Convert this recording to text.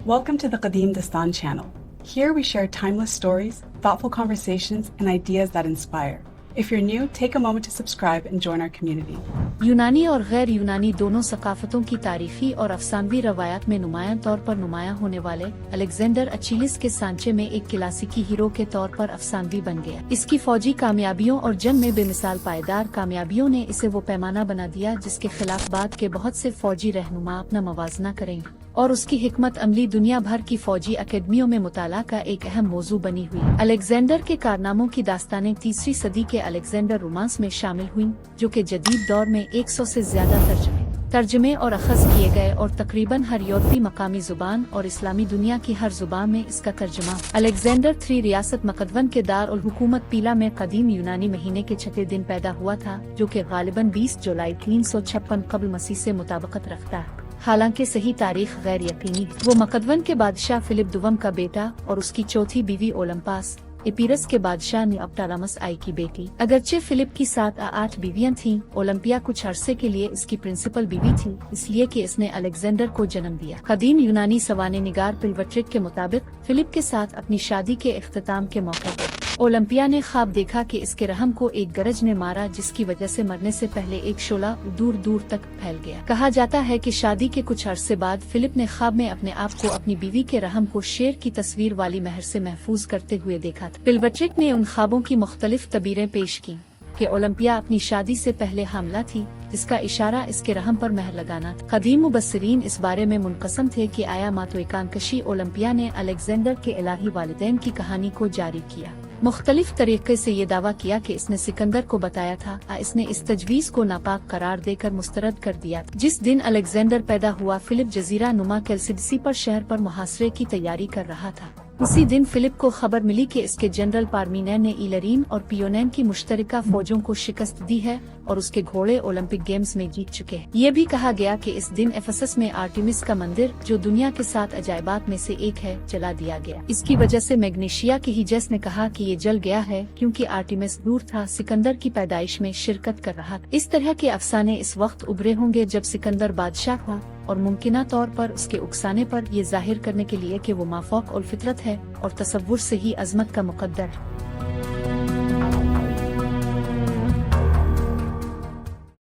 Welcome to the Qadim Dastan channel. Here we share timeless stories, thoughtful conversations, and ideas that inspire. If you're new, take a moment to subscribe and join our community. यूनानी और गैर यूनानी दोनों सकाफतों की तारीखी और अफसानवी रवायात में नुमायां तौर पर नुमायां होने वाले अलेक्जेंडर अचीलिस के सांचे में एक क्लासिकी हीरो के तौर पर अफसानवी बन गया। इसकी फौजी कामयाबियों और जंग में बेमिसाल पायदार कामयाबियों ने इसे वो पैमाना बना दिया जिसके खिलाफ बाद के बहुत से फौजी रहनुमा अपना मवाजना करेंगे, और उसकी हिकमत अमली दुनिया भर की फौजी अकेडमियों में मुताला का एक अहम मौजू बनी हुई। अलेक्जेंडर के कारनामों की दास्तानें 3वीं सदी के अलेक्जेंडर रोमांस में शामिल हुईं, जो कि जदीद दौर में 100 से ज्यादा तर्जमे और अखज़ किए गए और तकरीबन हर यूरोपी मकामी जुबान और इस्लामी दुनिया की हर जुबान में इसका तर्जमा। अलेक्जेंडर 3 रियासत मकदवन के दार उल हुकूमत पीला में कदीम यूनानी महीने के 6 दिन पैदा हुआ था, जो कि गालिबन 20 जुलाई 356 कब्ल मसीह से मुताबिकत रखता है। हालांकि सही तारीख गैर यकीनी है। वो मकदवन के बादशाह फिलिप दुवम का बेटा और उसकी चौथी बीवी ओलंपास एपीरस के बादशाह निअप्टालमस आई की बेटी। अगरचे फिलिप की 7 या 8 बीवियां थीं, ओलंपिया कुछ अरसे के लिए इसकी प्रिंसिपल बीवी थी, इसलिए कि इसने अलेक्जेंडर को जन्म दिया। कदीम यूनानी सवाने निगार पिलवट्रिक के मुताबिक फिलिप के साथ अपनी शादी के इख्तिताम के मौके पर ओलंपिया ने ख्वाब देखा कि इसके रहम को एक गरज ने मारा, जिसकी वजह से मरने से पहले एक शोला दूर दूर तक फैल गया। कहा जाता है कि शादी के कुछ अरसे बाद फिलिप ने ख्वाब में अपने आप को अपनी बीवी के रहम को शेर की तस्वीर वाली महर से महफूज करते हुए देखा था। पिलवट्रिक ने उन ख्वाबों की मुख्तलिफ तबीरें पेश की कि ओलंपिया अपनी शादी से पहले हामला थी, जिसका इशारा इसके रहम पर महर लगाना था। कदीम मुबस्सिरीन इस बारे में मुनक़सम थे कि आया मातोएकानकशी ओलंपिया ने अलेक्जेंडर के इलाही वालिदैन की कहानी को जारी किया। मुख्तलिफ तरीके से ये दावा किया कि इसने सिकंदर को बताया था, इसने इस तजवीज़ को नापाक करार देकर मुस्तरद कर दिया। जिस दिन अलेक्जेंडर पैदा हुआ, फिलिप जजीरा नुमा कैल्सिडसी पर शहर पर मुहासरे की तैयारी कर रहा था। उसी दिन फिलिप को खबर मिली कि इसके जनरल पार्मीनेन ने इलरीन और पियोनेन की मुश्तरका फौजों को शिकस्त दी है और उसके घोड़े ओलंपिक गेम्स में जीत चुके हैं। ये भी कहा गया कि इस दिन एफेसस में आर्टेमिस का मंदिर, जो दुनिया के 7 अजायबात में से एक है, जला दिया गया। इसकी वजह से मैग्नेशिया के हिजस ने कहा कि ये जल गया है क्योंकि आर्टेमिस दूर था, सिकंदर की पैदाइश में शिरकत कर रहा था। इस तरह के अफसाने इस वक्त उभरे होंगे जब सिकंदर बादशाह था, और मुमकिना तौर पर उसके उकसाने पर ये जाहिर करने के लिए कि वो माफौक उल फितरत है और तसव्वुर से ही अजमत का मुकद्दर है।